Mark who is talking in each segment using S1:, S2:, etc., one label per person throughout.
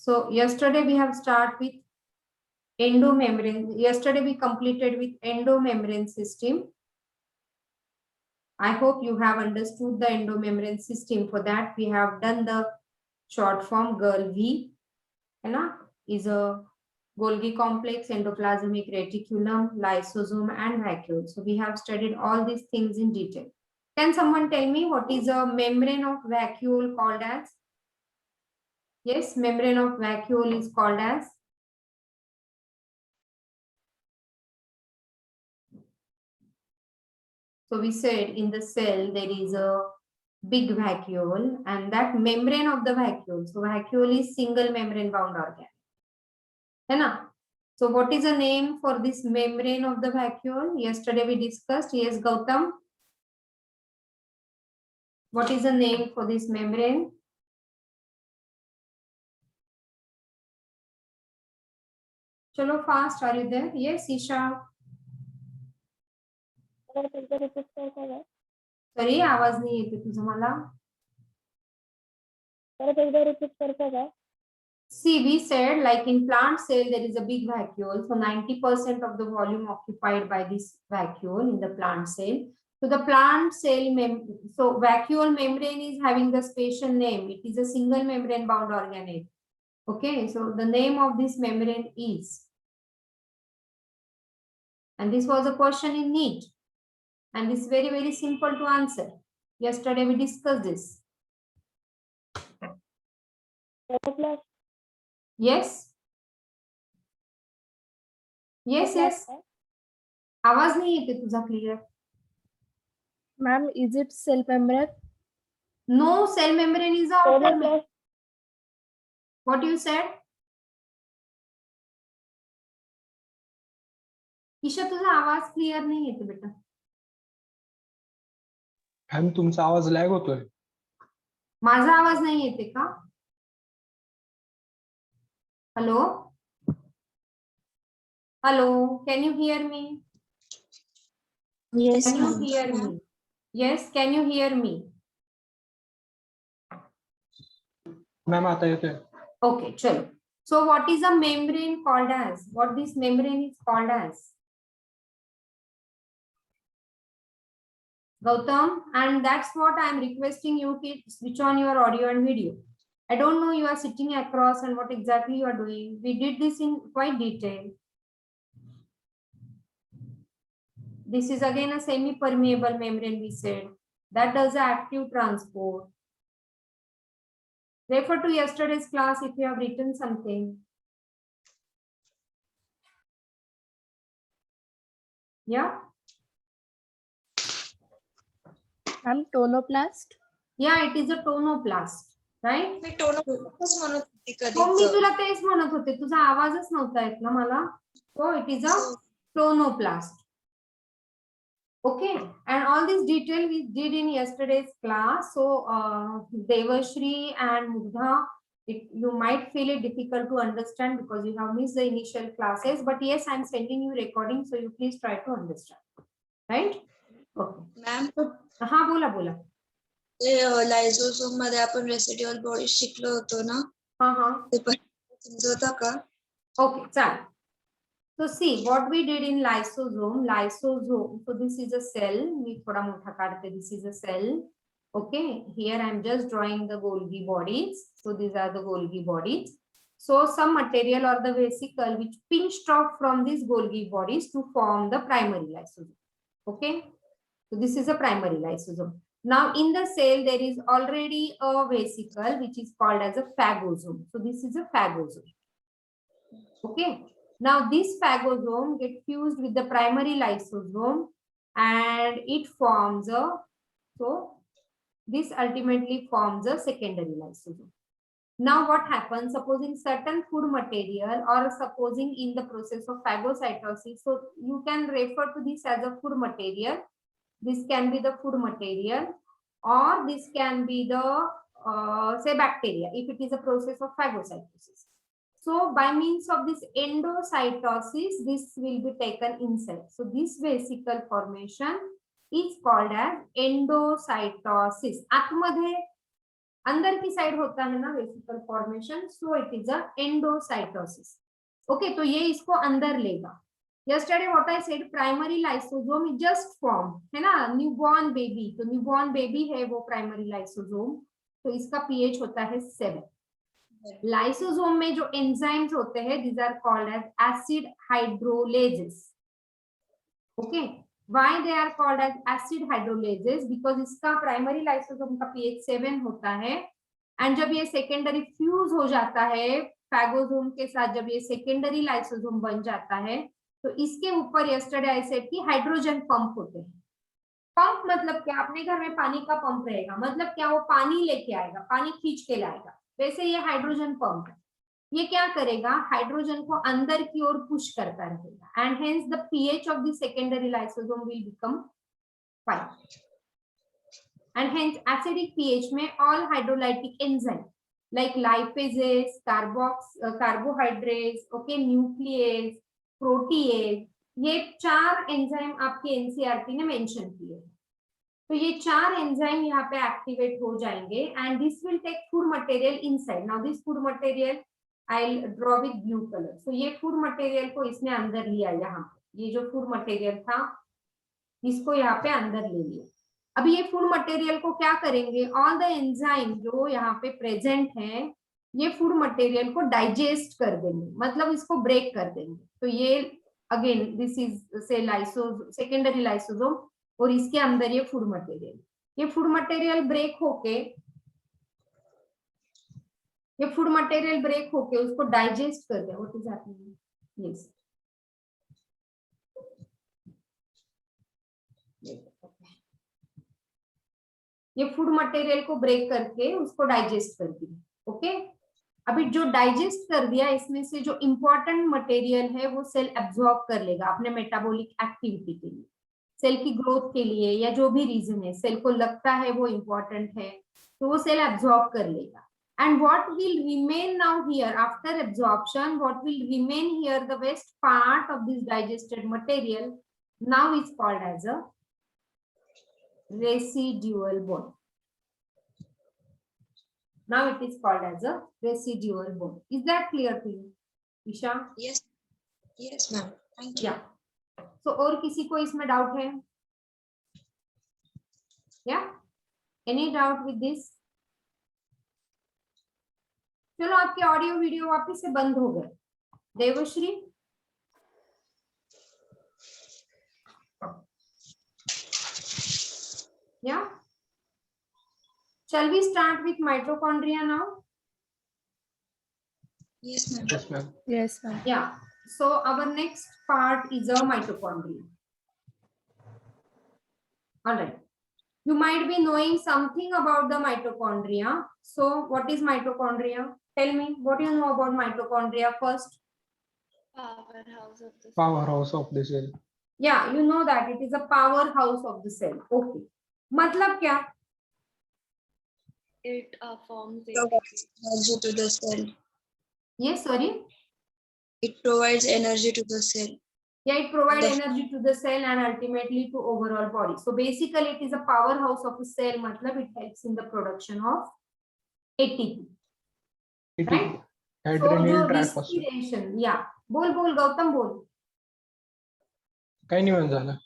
S1: So yesterday we have started with endomembrane. Yesterday we completed with endomembrane system. I hope you have understood the endomembrane system. For that we have done the short form GALV, is a Golgi complex, endoplasmic reticulum, lysosome, and vacuole. So we have studied all these things in detail. Can someone tell me what is a membrane of vacuole called as? Yes, membrane of vacuole is called as? So we said in the cell there is a big vacuole, and that membrane of the vacuole. So vacuole is single membrane bound organ. So what is the name for this membrane of the vacuole? Yesterday we discussed. Yes, Gautam. What is the name for this membrane? Chalo fast. Are you there? Yes, Isha. Sorry, आवाज नहीं येते तुझा मला. See, we said like in plant cell there is a big vacuole. So 90% of the volume occupied by this vacuole in the plant cell. So the plant cell so vacuole membrane is having the special name. It is a single membrane bound organelle. Okay, so the name of this membrane is, and this was a question in NEET, and it's very, very simple to answer. Yesterday we discussed this. Yes. Yes, yes. आवाज नहीं येते तुझा clear.
S2: Ma'am, is it cell membrane?
S1: No, cell membrane is a outer membrane. What you said? Isha तुझा आवाज clear नाही येते बेटा.
S3: Ma'am तुमचा आवाज लॅग होतोय.
S1: माझा आवाज नाही येते का? Hello hello, can you hear me?
S2: Yes.
S1: Can you hear me? Yes, can you hear me?
S3: Ma'am आता येतोय.
S1: Okay, chalo. So what is a membrane called as? What this membrane is called as? Gautam, and that's what I am requesting you to switch on your audio and video. I don't know you are sitting across and what exactly you are doing. We did this in quite detail. This is again a semi-permeable membrane, we said. That does the active transport. Refer to yesterday's class if you have written something. Yeah?
S2: Ma'am, tonoplast?
S1: Yeah, it is a tonoplast, right?
S4: Me tonoplast म्हणत होती
S1: हो, मी
S4: कधीच.
S1: तुला तेच म्हणत होते, तुझा आवाजच नव्हता येत ना मला. So it is a tonoplast. Okay, and all this detail we did in yesterday's class. So Devashri and Mugdha, you might feel it difficult to understand because you have missed the initial classes, but yes, I'm sending you recording, so you please try to understand, right? Okay.
S4: Ma'am
S1: हा बोला बोला.
S4: ते लायझोसोम मध्ये आपण residual body शिकलो होतो ना,
S1: हा हा.
S4: ते पण समजवता का?
S1: Okay, चालेल. So see what we did in lysosome. So this is a cell. मी थोडा मोठा काढते. This is a cell. Okay, here I am just drawing the Golgi bodies. So these are the Golgi bodies. So some material or the vesicle which pinched off from these Golgi bodies to form the primary lysosome. Okay, so this is a primary lysosome. Now in the cell there is already a vesicle which is called as a phagosome. So this is a phagosome. Okay. Now this phagosome gets fused with the primary lysosome and it forms a, so this ultimately forms a secondary lysosome. Now what happens, supposing certain food material or supposing in the process of phagocytosis, so you can refer to this as a food material. This can be the food material or this can be the say bacteria if it is a process of phagocytosis. So by means of this endocytosis, this will be taken inside. So this vesicle formation is called as endocytosis. आतमध्ये अंदर की side होता है ना vesicle formation, so it is a endocytosis. Okay, तो ये इसको अंदर लेगा। Yesterday what I said, primary lysosome is just form, है ना, न्यूबॉर्न बेबी, तो न्यूबॉर्न बेबी है वो प्राइमरी लाइसोसोम, तो इसका पीएच होता है 7। लाइसोसोम में जो एंजाइम्स होते हैं, these are called as acid hydrolases. Okay, why they are called as acid hydrolases? Because इसका प्राइमरी लाइसोसोम का पीएच 7 होता है, एंड जब ये सेकेंडरी फ्यूज हो जाता है फैगोसोम के साथ, जब ये सेकेंडरी लाइसोसोम बन जाता है, तो इसके ऊपर यस्टरडे आई सेड कि हाइड्रोजन पंप होते हैं। पंप मतलब क्या? अपने घर में पानी का पंप रहेगा, मतलब क्या? वो पानी लेके आएगा, पानी खींच के लाएगा, वैसे ये हाइड्रोजन पंप है। ये क्या करेगा? हाइड्रोजन को अंदर की ओर पुश करता रहेगा, and hence the pH of the secondary lysosome will become 5, and hence acidic pH में all hydrolytic enzyme like lipases, carbohydrates, okay, nucleus, protease, ये 4 एंजाइम आपके एनसीईआरटी ने मेंशन किए हैं। तो ये 4 एंजाइम यहाँ पे एक्टिवेट हो जाएंगे, and this will take food material inside. Now this food material I will draw with blue colour. So ये फूड मटेरियल को इसने अंदर लिया, यहाँ ये जो फूड मटेरियल था इसको यहाँ पे अंदर ले लिया। अभी ये फूड मटेरियल को क्या करेंगे? ऑल द एंजाइम जो यहाँ पे प्रेजेंट है, ये फूड मटेरियल को डाइजेस्ट कर देंगे, मतलब इसको ब्रेक कर देंगे। तो ये अगेन दिस इज से लाइसोसोम, सेकेंडरी लाइसोसोम, और इसके अंदर ये फूड मटेरियल, ये फूड मटेरियल ब्रेक होके, ये फूड मटेरियल ब्रेक होके उसको डाइजेस्ट कर दे। What is happening? यस, ये फूड मटेरियल को ब्रेक करके उसको डाइजेस्ट कर दिया। ओके, अभी जो डाइजेस्ट कर दिया, इसमें से जो इंपॉर्टेंट मटेरियल है वो सेल एब्जॉर्ब कर लेगा अपने मेटाबॉलिक एक्टिविटी के लिए, सेल की ग्रोथ के लिए, या जो भी रीजन है सेल को लगता है वो इंपॉर्टेंट है, तो वो सेल एब्जॉर्ब कर लेगा। And what will remain now here after absorption, what will remain here, the waste part of this digested material now is called as a residual bone. Now it is called as a residual bone. Is that clear to you, Isha?
S4: Yes. Yes, ma'am. Thank you.
S1: Yeah. So और किसी को इसमें doubt है? Yeah? Any doubt with this? चलो, आपके audio video वापस से बंद हो गए। Devshri, yeah? Shall we start with mitochondria now?
S4: Yes, ma'am.
S3: Yes, ma'am.
S2: Yes, ma'am.
S1: Yeah. So our next part is a mitochondria. All right. You might be knowing something about the mitochondria. So what is mitochondria? Tell me, what do you know about mitochondria first?
S2: Powerhouse of the
S3: Powerhouse of the cell.
S1: Yeah, you know that it is a powerhouse of the cell. Okay. मतलब क्या?
S2: It forms
S4: Provides energy to the cell.
S1: Yes, sorry.
S4: It provides energy to the cell.
S1: Yeah, it provides
S4: The-
S1: energy to the cell and ultimately to overall body. So basically it is a powerhouse of a cell, मतलब it helps in the production of ATP.
S3: It
S1: Right?
S3: is
S1: So
S3: adrenal
S1: जो
S3: triphosphate.
S1: respiration, yeah. बोल गौतम बोल.
S3: काही नाही झालं.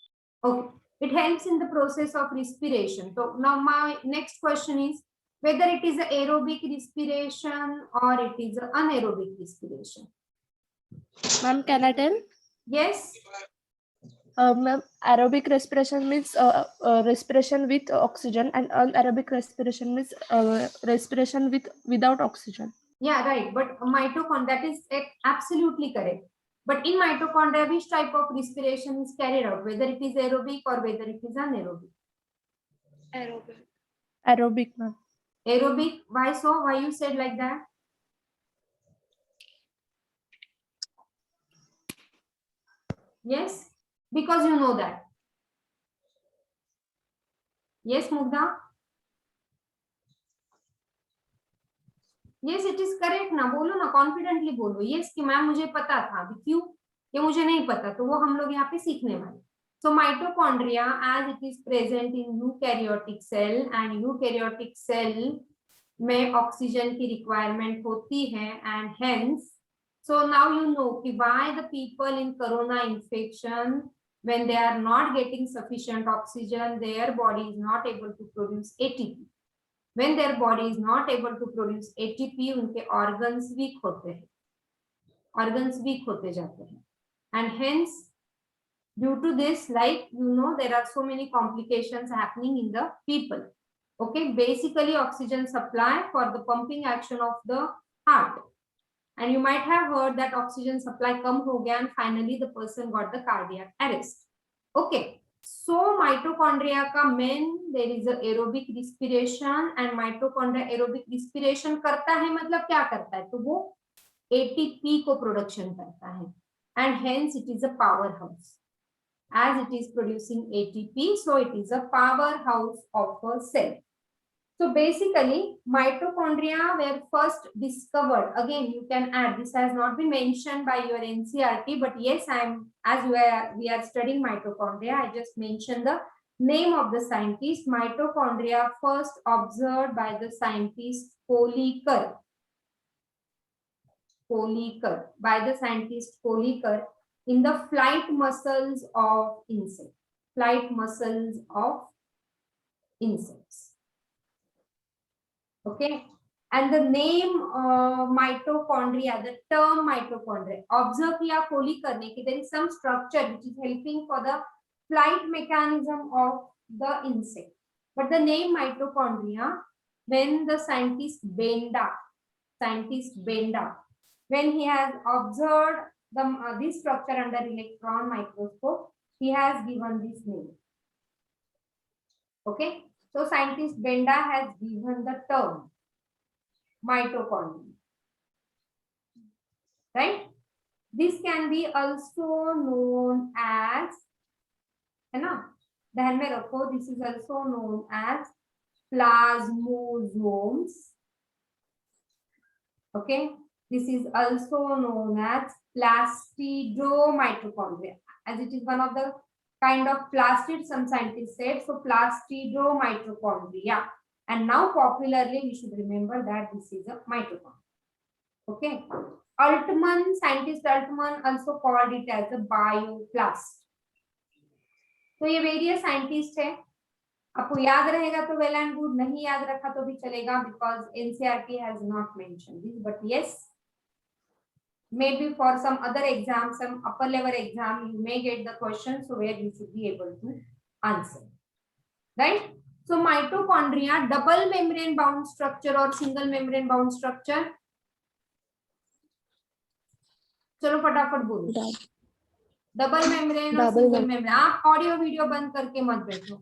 S1: Okay. It helps in the process of respiration. So now my next question is whether it is aerobic respiration or it is anaerobic respiration.
S2: Ma'am, can I tell?
S1: Yes.
S2: Ma'am, aerobic respiration means respiration with oxygen, and anaerobic respiration means respiration without oxygen.
S1: Yeah, right. But mitochondria, that is absolutely correct. But in mitochondria, which type of respiration is carried out, whether it is aerobic or whether it is anaerobic?
S2: Aerobic. Aerobic, ma'am.
S1: Aerobic. Why so? Why you said like that? Yes, because you know that. Yes, Mugdha. Yes, it is correct ना, बोलो ना, confidently बोलो yes कि ma'am मुझे पता था। अभी क्यों ये मुझे नहीं पता, तो वो हम लोग यहाँ पे सीखने वाले। So mitochondria, as it is present in eukaryotic cell, and eukaryotic cell में ऑक्सीजन की रिक्वायरमेंट होती है and hence so now you know why the people in corona infection when they are not getting sufficient oxygen their body is not able to produce ATP. When their body is not able to produce ATP उनके organs weak होते हैं, organs weak होते जाते हैं and hence due to this, like there are so many complications happening in the people. Okay, basically oxygen supply for the pumping action of the heart. And you might have heard that oxygen supply come ho gaya and finally the person got the cardiac arrest. Okay, so mitochondria ka main there is a aerobic respiration and mitochondria aerobic respiration करता है मतलब क्या करता है तो वो ATP को production करता है and hence it is a powerhouse. As it is producing ATP, so it is a powerhouse of a cell. So basically, mitochondria were first discovered. Again, you can add. This has not been mentioned by your NCERT, but yes, we are studying mitochondria. I just mentioned the name of the scientist. Mitochondria first observed by the scientist Kolliker. By the scientist Kolliker in the flight muscles of insects. Flight muscles of insects. Okay, and the name mitochondria, the term mitochondria, observe किया Kolliker ने कि there is some structure which is helping for the flight mechanism of the insect. But the name mitochondria, when the scientist Benda, when he has observed this structure under electron microscope, he has given this name. Okay. So scientist Benda has given the term mitochondria, right? This can be also known as, है ना? ध्यान में रखो, this is also known as plasmosomes. Okay, this is also known as plastidomitochondria, as it is one of the kind of plastid, some scientists said, so plastidomitochondria, and now popularly we should remember that this is a mitochondria. Okay, scientist Altman also called it as a bioplast. तो ये various scientist है, आपको याद रहेगा तो well and good, नहीं याद रखा तो भी चलेगा because NCERT has not mentioned this, but yes maybe for some other exams, some upper level exam, you may get the question, so where you should be able to answer, right? So mitochondria, double membrane bound structure or single membrane bound structure, चलो फटाफट बोलो, double membrane और single membrane. आप audio video बंद करके मत बैठो,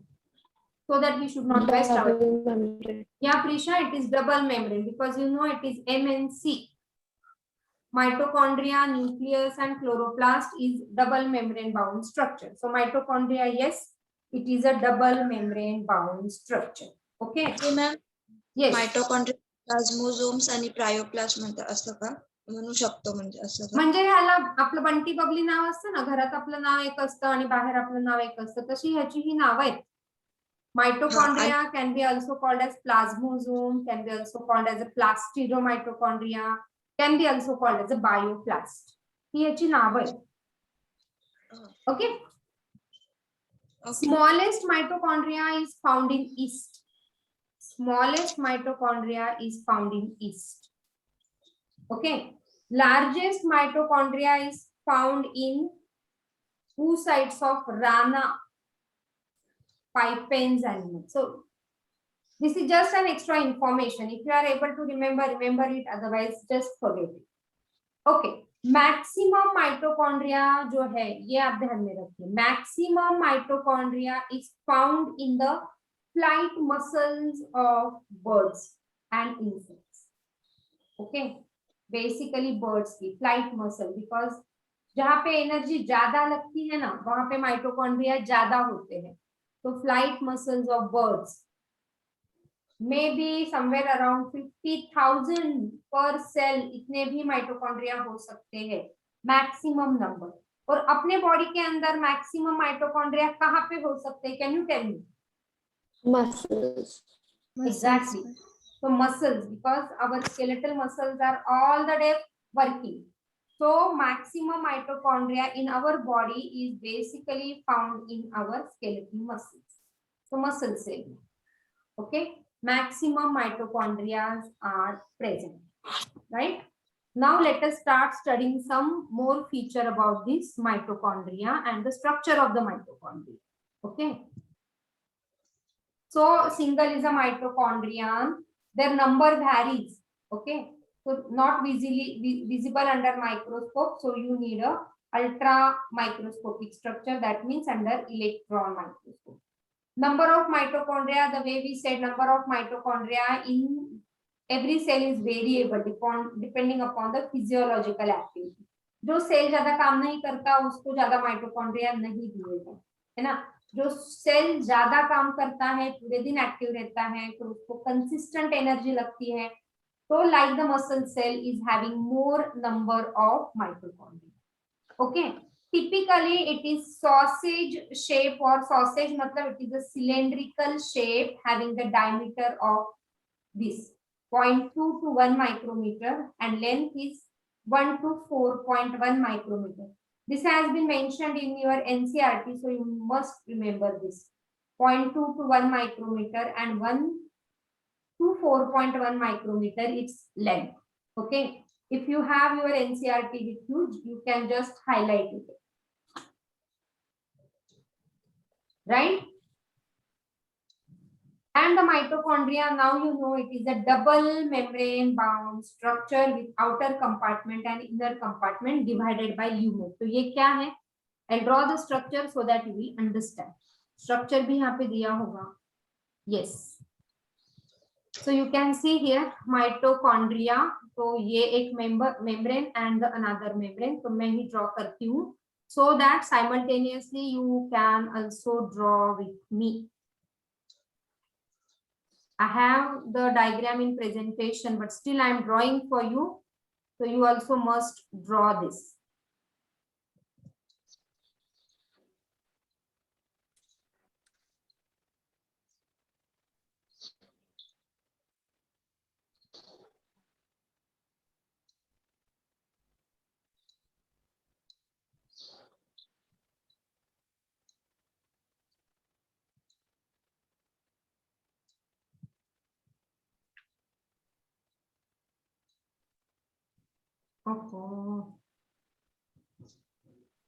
S1: so that we should not waste our time. Yeah, Prisha, it is double membrane because you know it is MNC. Mitochondria, nucleus and chloroplast is double membrane bound structure. So mitochondria, yes, it is a double membrane bound structure. Okay.
S4: Okay, ma'am.
S1: Yes.
S4: Mitochondria, plasmosomes आणि क्रायोप्लास्ट म्हणतात असं का म्हणू शकतो म्हणजे असं का?
S1: म्हणजे ह्याला आपलं बंटी बबली नाव असतं ना, घरात आपलं नाव एक असतं आणि बाहेर आपलं नाव एक असतं, तशी ह्याची ही नाव आहेत. Mitochondria can be also called as plasmosome, can be also called as a plastidomitochondria, can be also called as a bioplast. ही याची नाव आहे. Okay. Smallest mitochondria is found in yeast. Smallest mitochondria is found in yeast. Okay. Largest mitochondria is found in oocytes of Rana pipens animal. So this is just an extra information. If you are able to remember, remember it. Otherwise, just forget it. Okay. Maximum mitochondria जो है ये आप ध्यान में रखिए. Maximum mitochondria is found in the flight muscles of birds and insects. Okay. Basically birds की flight muscle, because जहाँ पे एनर्जी ज्यादा लगती है ना वहां पे माइटोकॉन्ड्रिया ज्यादा होते हैं. तो flight muscles of birds maybe somewhere around 50,000 per cell, इतने भी माइटोकॉन्ड्रिया हो सकते हैं, मैक्सिमम नंबर. और अपने बॉडी के अंदर मैक्सिमम माइटोकॉन्ड्रिया कहाँ पे हो सकते हैं? Can you tell me?
S2: Muscles.
S1: Exactly. So muscles, because our skeletal muscles are all the day working. So maximum mitochondria in our body is basically found in our skeletal muscles. So muscle cell. Okay, maximum mitochondria are present, right? Now let us start studying some more feature about this mitochondria and the structure of the mitochondria. Okay. So single is a mitochondrion. Their number varies. Okay. So not visible under microscope. So you need a ultra microscopic structure. That means under electron microscope. Number of mitochondria, the way we said, number of mitochondria in every cell is variable depending upon the physiological activity. जो cell ज्यादा काम नहीं करता उसको ज्यादा mitochondria नहीं दिए गए, है ना. जो सेल ज्यादा काम करता है, पूरे दिन एक्टिव रहता है, तो उसको कंसिस्टेंट एनर्जी लगती है. तो like the muscle cell is having more number of mitochondria. Okay. Typically, it is sausage shape, or sausage matlab it is a cylindrical shape having the diameter of this 0.2 to 1 micrometer and length is 1 to 4.1 micrometer. This has been mentioned in your NCERT, so you must remember this. 0.2 to 1 micrometer and 1 to 4.1 micrometer its length. Okay. If you have your NCERT with you, you can just highlight it. Right? And the mitochondria, now you know it is a double membrane bound structure with outer compartment and inner compartment divided by lumen. तो ये क्या है? I'll draw the structure so that you will understand. Structure भी यहाँ पे दिया होगा. Yes. So you can see here mitochondria. तो ये एक membrane and the another membrane. तो मैं ही draw करती हूँ. So that simultaneously you can also draw with me. I have the diagram in presentation, but still I am drawing for you. So you also must draw this.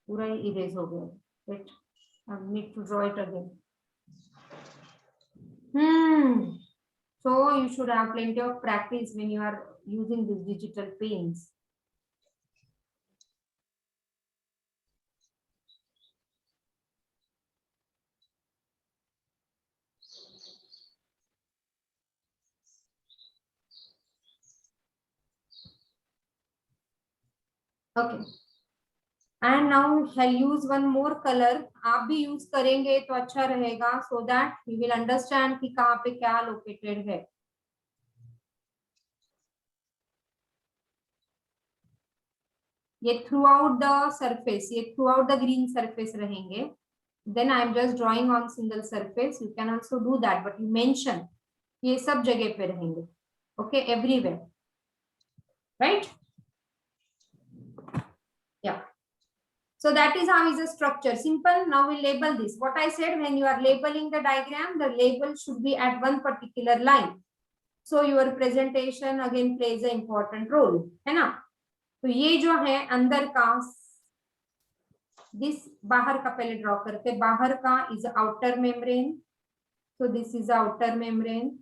S1: पूरा erase हो गया. Wait, I need to draw it again. So you should have plenty of practice when you are using these digital pens. Okay. And now I'll use one more color. आप भी use करेंगे तो अच्छा रहेगा, so that you will understand कि कहाँ पे क्या located है. ये throughout the surface, ये throughout the green surface रहेंगे. Then I am just drawing on single surface. You can also do that, but you mention ये सब जगह पे रहेंगे. Okay, everywhere. Right? Yeah. So that is how is the structure. Simple. Now we label this. What I said, when you are labeling the diagram, the label should be at one particular line. So your presentation again plays an important role, है ना? तो ये जो है अंदर का, this बाहर का पहले draw करते. बाहर का is outer membrane. So this is outer membrane.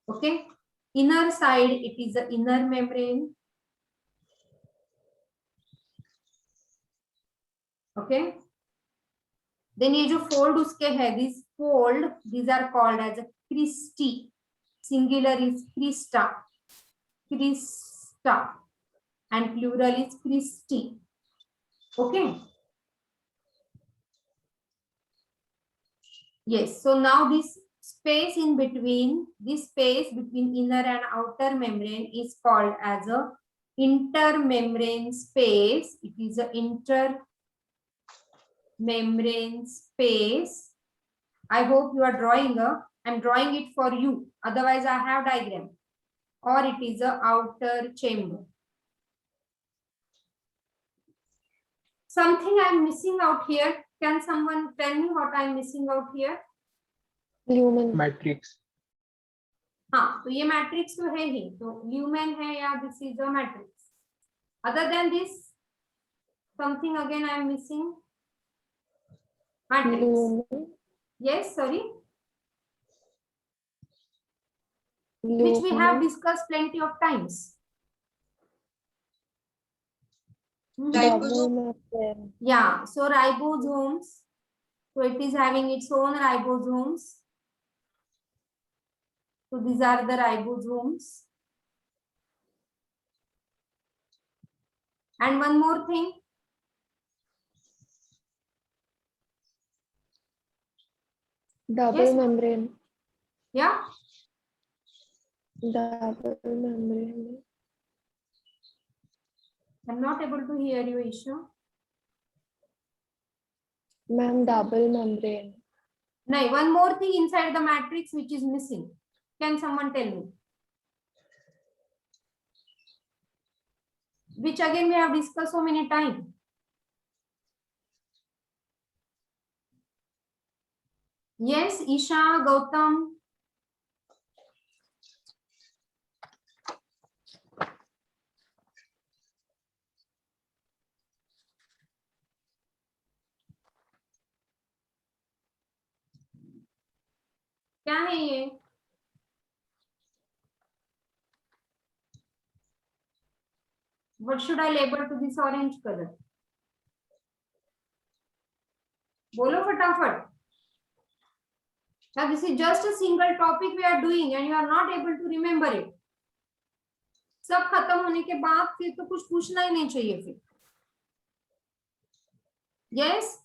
S1: Okay. Inner side, it is the inner membrane. Okay. Then ये जो fold उसके है, this fold, these are called as a cristae. Singular is crista, crista, and plural is cristae. Okay. Yes. So now this space in between, this space between inner and outer membrane is called as a intermembrane space. It is a intermembrane space. I hope you are drawing I'm drawing it for you. Otherwise, I have diagram. Or it is a outer chamber. Something I'm missing out here. Can someone tell me what I'm missing out here?
S2: Lumen.
S3: Matrix.
S1: हाँ, तो ये matrix तो है ही, तो lumen है या this is a matrix. Other than this something again I am missing. Matrix.
S2: Lumen.
S1: Yes, sorry. Which we have discussed plenty of times.
S2: Double membrane.
S1: Yeah, so ribosomes. So it is having its own ribosomes. So these are the ribosomes. And one more thing.
S2: Double
S1: Yes.
S2: membrane.
S1: Yeah.
S2: Double membrane.
S1: I'm not able to hear you, Isha.
S2: Ma'am, double membrane.
S1: No, one more thing inside the matrix which is missing. Can someone tell me? Which again we have discussed so many times. Yes, Isha, Gautam. क्या है ये? What should I label to this orange color? बोलो फटाफट. Now this is just a single topic we are doing and you are not able to remember it. सब खत्म होने के बाद फिर तो कुछ पूछना ही नहीं चाहिए फिर. Yes?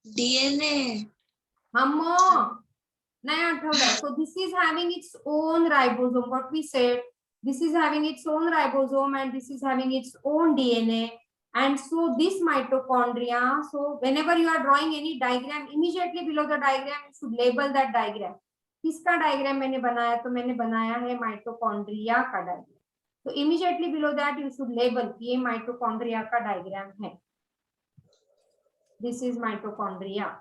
S4: DNA.
S1: Hammo. नया आठवडा. So this is having its own ribosome. What we said, this is having its own ribosome and this is having its own DNA. And so this mitochondria, so whenever you are drawing any diagram, immediately below the diagram, you should label that diagram. किसका diagram मैंने बनाया? तो मैंने बनाया है mitochondria का diagram. So immediately below that you should label कि ये mitochondria का diagram है. This is mitochondria.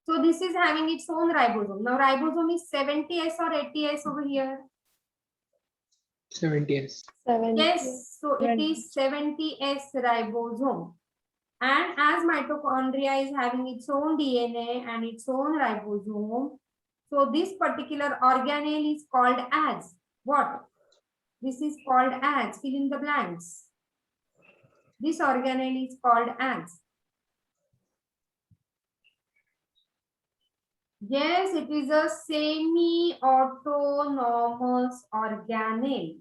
S1: So this is having its own ribosome. Now ribosome is 70S or 80S over here?
S3: 70S.
S2: 70.
S1: Yes, so it is 70S ribosome. And as mitochondria is having its own DNA and its own ribosome, so this particular organelle is called as what? This is called as, fill in the blanks. This organelle is called as. Yes, it is a semi-autonomous organelle.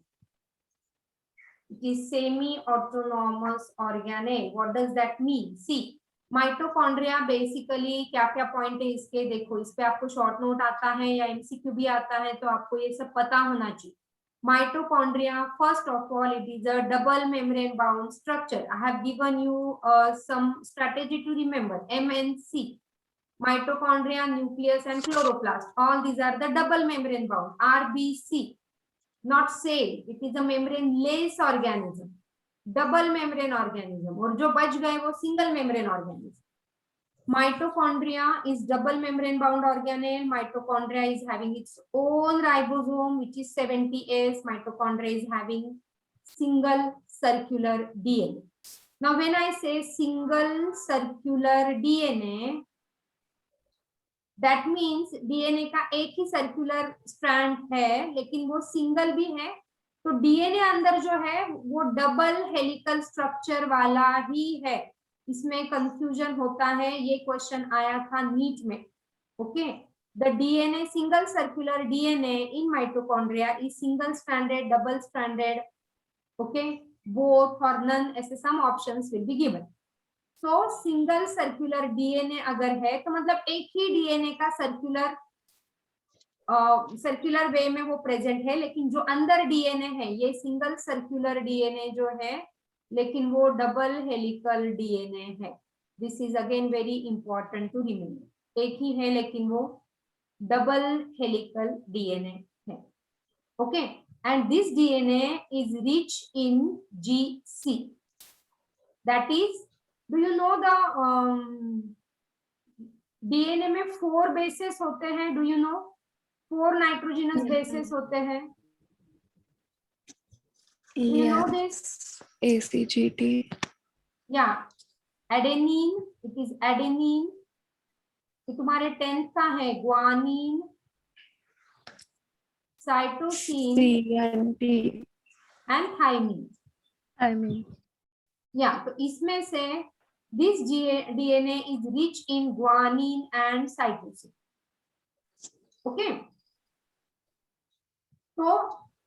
S1: It is semi-autonomous organelle. What does that mean? See, mitochondria basically क्या-क्या point है इसके, देखो इस पे आपको short note आता है या MCQ भी आता है, तो आपको ये सब पता होना चाहिए. Mitochondria, first of all, it is a double membrane bound structure. I have given you some strategy to remember. MNC. Mitochondria, nucleus and chloroplast. All these are the double membrane bound. RBC, not cell. It is a membrane-less organism. Double membrane organism. और जो बच गए वो single membrane organism. Mitochondria is double membrane bound organelle. Mitochondria is having its own ribosome, which is 70S. Mitochondria is having single circular DNA. Now, when I say single circular DNA, that means DNA का एक ही circular strand है, लेकिन वो single भी है. तो DNA अंदर जो है वो डबल हेलिकल स्ट्रक्चर वाला ही है. इसमें कंफ्यूजन होता है, ये क्वेश्चन आया था नीट में. Okay, the DNA single circular DNA in mitochondria is single stranded, double stranded, okay, both और नन, ऐसे सम ऑप्शंस विल बी गिवन. तो सिंगल सर्कुलर DNA अगर है तो मतलब एक ही DNA का सर्कुलर वे में वो प्रेजेंट है, लेकिन जो अंदर DNA है, ये सिंगल सर्कुलर DNA जो है लेकिन वो डबल हेलिकल डीएनए है। This is again very important to remember. एक ही है लेकिन वो डबल हेलिकल डीएनए है। Okay, and this DNA is rich in GC, that is, do you know the DNA में 4 बेसेस होते हैं, do you know? 4 nitrogenous bases होते हैं, do you know this?
S2: ACGT.
S1: या एडेनिन, इट इज एडेनिन, ये तुम्हारे 10th का है। Guanine, cytosine
S2: CNT.
S1: And thymine.
S2: I mean.
S1: या तो इसमें से this DNA is rich in guanine and cytosine. Okay, so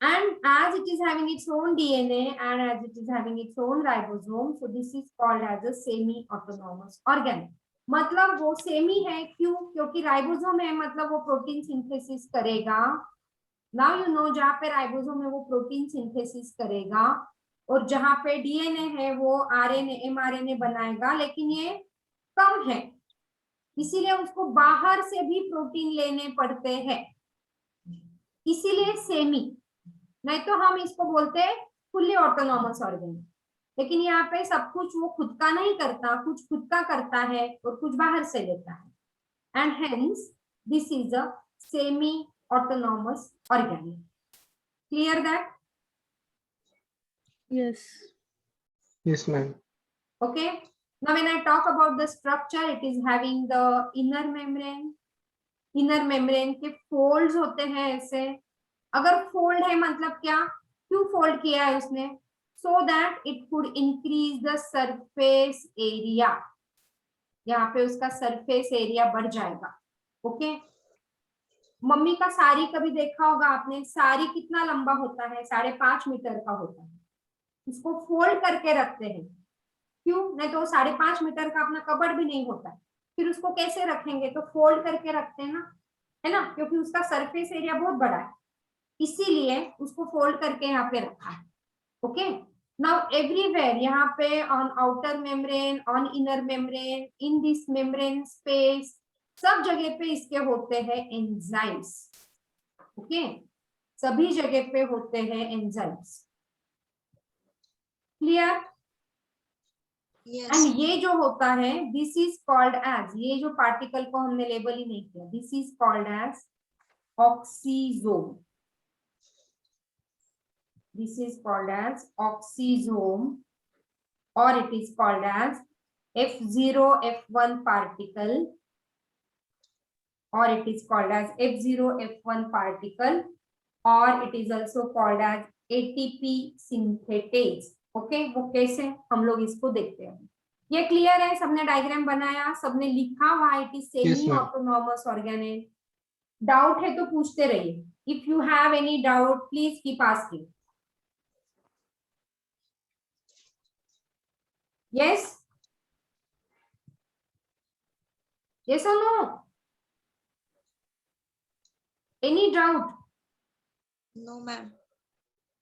S1: and as it is having its own DNA and as it is having its own ribosome, so this is called as a semi autonomous organ। मतलब वो semi है, क्यों? क्योंकि ribosome है, मतलब वो protein synthesis करेगा। Now you know, जहाँ पे राइबोसोम है वो प्रोटीन सिंथेसिस करेगा, और जहाँ पे डीएनए है वो आरएनए एमआरएनए बनाएगा, लेकिन ये कम है, इसीलिए उसको बाहर से भी प्रोटीन लेने पड़ते हैं, इसीलिए सेमी। नहीं तो हम इसको बोलते हैं फुल्ली ऑटोनॉमस ऑर्गन। लेकिन यहाँ पे सब कुछ वो खुद का नहीं करता, कुछ खुद का करता है और कुछ बाहर से लेता है, and hence this is a semi autonomous organ. Clear that?
S2: Yes.
S3: Yes, ma'am.
S1: Okay, now when I talk about the structure, it is having the inner membrane। Inner membrane के फोल्ड्स होते हैं ऐसे। अगर फोल्ड है मतलब क्या, क्यों fold किया है उसने? So that it could increase the surface area, यहाँ पे उसका सरफेस एरिया बढ़ जाएगा। ओके, मम्मी का साड़ी कभी देखा होगा आपने, साड़ी कितना लंबा होता है? 5.5 मीटर का होता है। उसको फोल्ड करके रखते हैं, क्यों? नहीं तो 5.5 मीटर का अपना कबर्ड भी नहीं होता है, फिर उसको कैसे रखेंगे? तो फोल्ड करके रखते हैं ना, है ना, क्योंकि उसका सरफेस एरिया बहुत बड़ा है, इसीलिए उसको फोल्ड करके यहाँ पे रखा है। ओके, नाउ एवरीवेयर, यहाँ पे on outer membrane, on inner membrane, in this membrane space, सब जगह पे इसके होते हैं एंजाइम्स। ओके, सभी जगह पे होते हैं एंजाइम्स। क्लियर?
S4: Yes.
S1: एंड ये जो होता है, दिस इज कॉल्ड एज, ये जो पार्टिकल को हमने लेबल ही नहीं किया, this is called as oxysome. This is called as oxysome, or it is called as F0 F1 particle, or it is called as F0 F1 particle, or it is also called as ATP synthetase। Okay, वो कैसे हम लोग इसको देखते हैं। ये clear है? सबने डायग्राम बनाया, सबने लिखा हुआ, it is semi
S3: ma'am.
S1: Autonomous organ. Doubt है तो पूछते रहिए। If you have any doubt please keep asking. Yes? Yes or no? Any doubt?
S4: No, ma'am.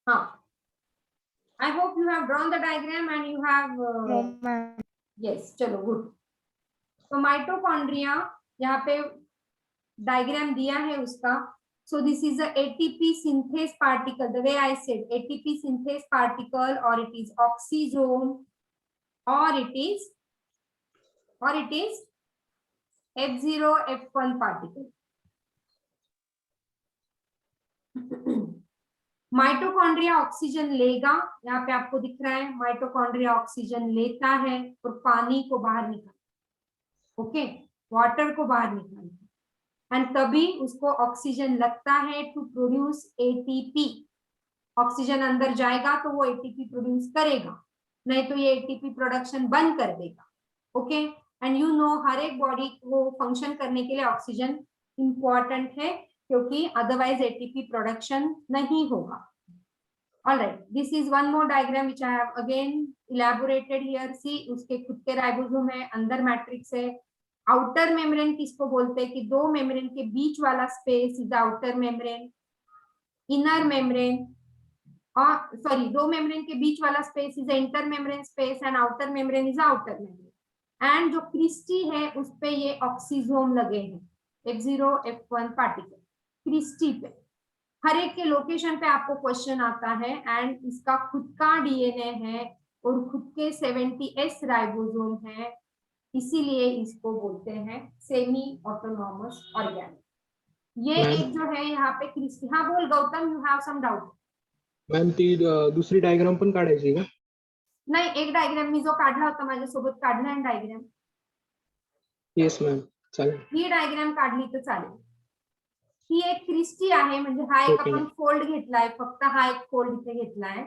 S1: Huh. I hope you have drawn the diagram and you have
S2: No, ma'am.
S1: yes, चलो good। तो mitochondria यहाँ पे diagram दिया है उसका। So this is a ATP synthase particle, the way I said, ATP synthase particle, or it is oxysome, or it is F0 F1 particle। Mitochondria oxygen लेगा, यहाँ पे आपको दिख रहा है, माइटोकॉन्ड्रिया ऑक्सीजन लेता है और पानी को बाहर निकालता, ओके, वाटर को बाहर निकालता, एंड तभी उसको ऑक्सीजन लगता है टू प्रोड्यूस एटीपी। ऑक्सीजन अंदर जाएगा तो वो एटीपी प्रोड्यूस करेगा, नहीं तो ये एटीपी प्रोडक्शन बंद कर देगा। ओके, एंड यू नो हर एक बॉडी को फंक्शन करने के लिए ऑक्सीजन इंपॉर्टेंट है, क्योंकि अदरवाइज एटीपी प्रोडक्शन नहीं होगा। Alright, this is one more diagram which I have again elaborated here. See, उसके खुद के राइबोसोम है, अंदर मैट्रिक्स है। आउटर मेम्ब्रेन किसको बोलते हैं? कि दो मेम्ब्रेन के बीच वाला space is outer membrane. Inner membrane, और सॉरी, दो मेम्ब्रेन के बीच वाला space is inter membrane space and outer membrane is outer membrane. And जो क्रिस्टी है उस पे ये ऑक्सीजोम लगे हैं, F0 F1 पार्टिकल क्रिस्टी पे। हर एक के लोकेशन पे आपको क्वेश्चन आता है एंड इसका खुद का डीएनए है और खुद के 70S राइबोसोम है, इसीलिए इसको बोलते हैं सेमी ऑटोनॉमस ऑर्गेनेल। ये
S3: मैम।
S1: एक जो है यहाँ पे क्रिस्टी। हाँ बोल Gautam, you have some doubt?
S3: Ma'am ती दुसरी डायग्राम पण काढायची का?
S1: नाही, एक डायग्राम मी जो काढला होता माझ्यासोबत काढला आहे डायग्राम,
S3: येस मॅम, चालेल.
S1: ही डायग्राम काढली तर चालेल. ही एक क्रिस्टी आहे, म्हणजे हा एक
S3: Okay.
S1: आपण फोल्ड घेतलाय, फक्त हा एक फोल्ड इथे घेतलाय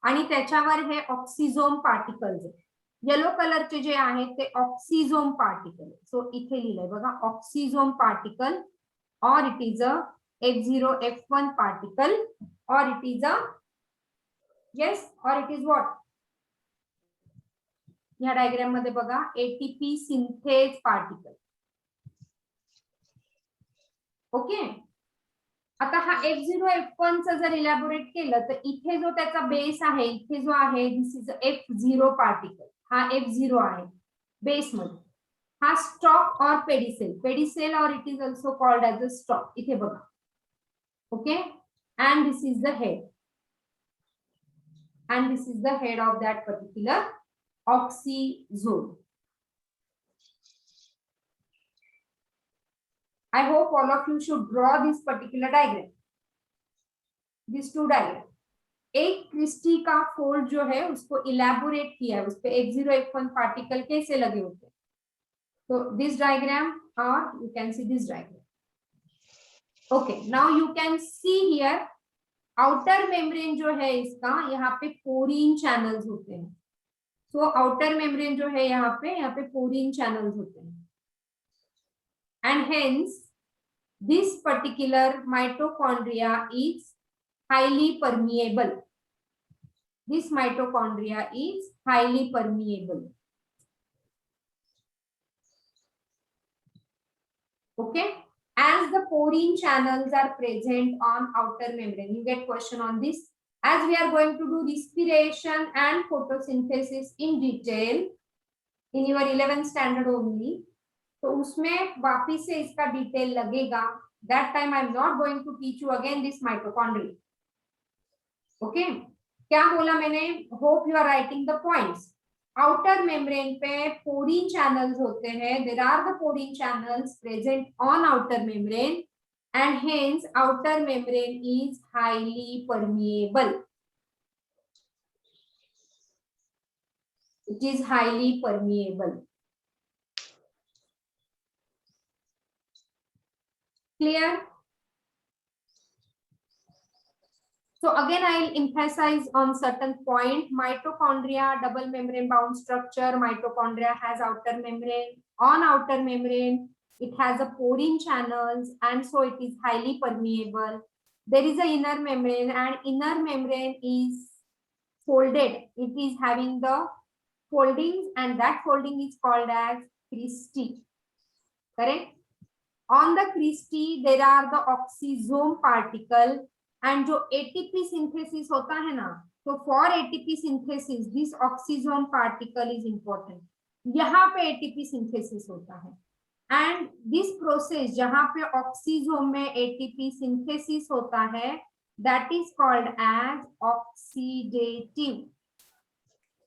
S1: आणि त्याच्यावर हे ऑक्सिझोम पार्टिकल्स आहेत. येलो कलरचे जे आहेत ते ऑक्सिझोम पार्टिकल. सो इथे लिहिलंय बघा, ऑक्सिझोम पार्टिकल और it is a F0 F1 particle और इट इज अ येस और इट इज व्हॉट, या डायग्राम मध्ये बघा एटीपी सिंथेज पार्टिकल. ओके, आता हा F0 F1 चा जर इलॅबोरेट केलं तर इथे जो त्याचा बेस आहे, इथे जो आहे दिस इज F0 पार्टिकल. हा F0 आहे बेस मध्ये. हा स्टॉक और पेडिसेल, पेडिसेल और it is also called as a stalk. इथे बघा. Okay, and this is the head, and this is the head of that particular oxyzome. I hope all of you should draw this particular diagram, these two diagram. एक Christie का fold जो है उसको elaborate किया है, उस पे F0 F1 particle कैसे लगे होते हैं. तो दिस डायग्राम और you can see this diagram. Okay, now you can see here outer membrane जो है इसका, यहाँ पे पोरीन चैनल्स होते हैं. सो आउटर मेम्ब्रेन जो है यहाँ पे पोरीन चैनल्स होते हैं and hence this particular mitochondria is highly permeable. This mitochondria is highly permeable. Okay, as the porine channels are present on outer membrane. You get question on this. As we are going to do respiration and photosynthesis in detail in your 11th standard only, तो उसमें वापिस से इसका detail लगेगा. That time I am not going to teach you again this mitochondria. Okay, क्या बोला मैंने? Hope you are writing the points. Outer membrane पे पोरीन चैनल्स होते हैं. There are the porin channels present on outer membrane and hence outer membrane is highly permeable. It is highly permeable. Clear? So again, I'll emphasize on certain point. Mitochondria, double membrane bound structure. Mitochondria has outer membrane. On outer membrane, it has a porine channels, and so it is highly permeable. There is a inner membrane, and inner membrane is folded. It is having the foldings, and that folding is called as cristae. Correct? On the cristae, there are the oxysome particle. And जो ATP synthesis होता है ना, तो for ATP synthesis this oxysome particle is important. यहाँ पे ATP synthesis होता है and this process जहां पे ऑक्सीजोम में एटीपी सिंथेसिस होता है, that is called as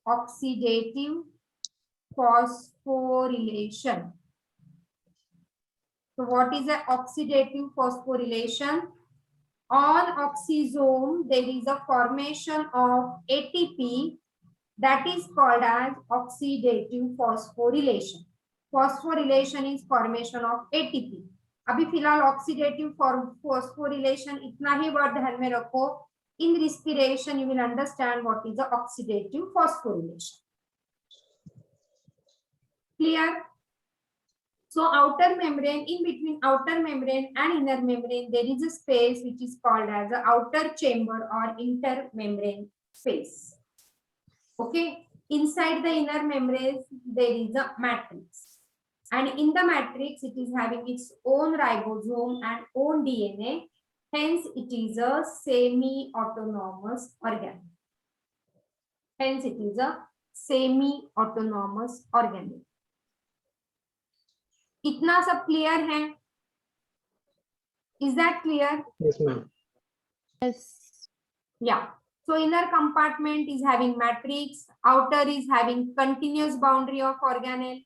S1: oxidative phosphorylation. So what is an oxidative phosphorylation? On oxysome, there is a formation of ATP that is called as oxidative phosphorylation. Phosphorylation is formation of ATP. अभी फिलहाल oxidative phosphorylation इतना ही word ध्यान में रखो. In respiration, you will understand what is the oxidative phosphorylation. Clear? So outer membrane, in between outer membrane and inner membrane, there is a space which is called as the outer chamber or intermembrane space. Okay, inside the inner membrane there is a matrix, and in the matrix it is having its own ribosome and own DNA. Hence, it is a semi-autonomous organ. Hence, it is a semi-autonomous organ. इतना सब clear है? Is that clear?
S3: Yes, ma'am.
S2: Yes.
S1: Yeah. So inner compartment is having matrix, outer is having continuous boundary of organelle.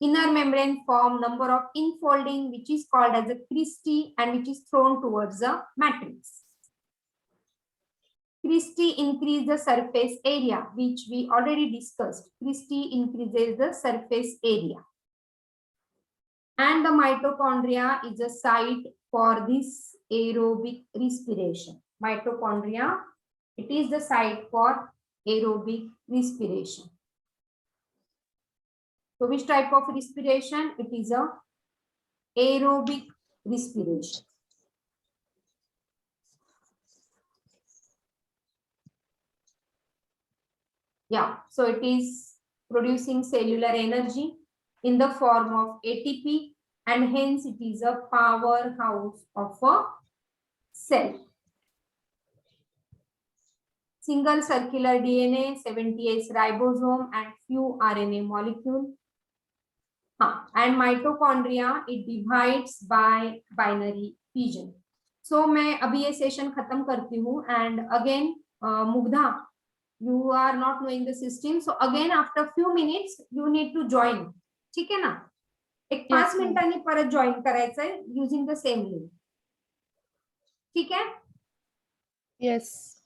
S1: Inner membrane form number of infolding, which is called as a cristae and which is thrown towards the matrix. Cristae increase the surface area, which we already discussed. Cristae increases the surface area. And the mitochondria is a site for this aerobic respiration. Mitochondria, it is the site for aerobic respiration. So which type of respiration? It is a aerobic respiration. Yeah, so it is producing cellular energy in the form of ATP, and hence it is a powerhouse of a cell. Single circular DNA, 70S ribosome and few RNA molecule. And mitochondria, it divides by binary fission. So मैं अभी ये session खत्म करती हूँ, and again Mugdha, you are not knowing the system, so again after few minutes you need to join. ठीक है ना? एक 5 मिनिटांनी परत जॉइन करायचंय using the same link. ठीक है?
S2: Yes.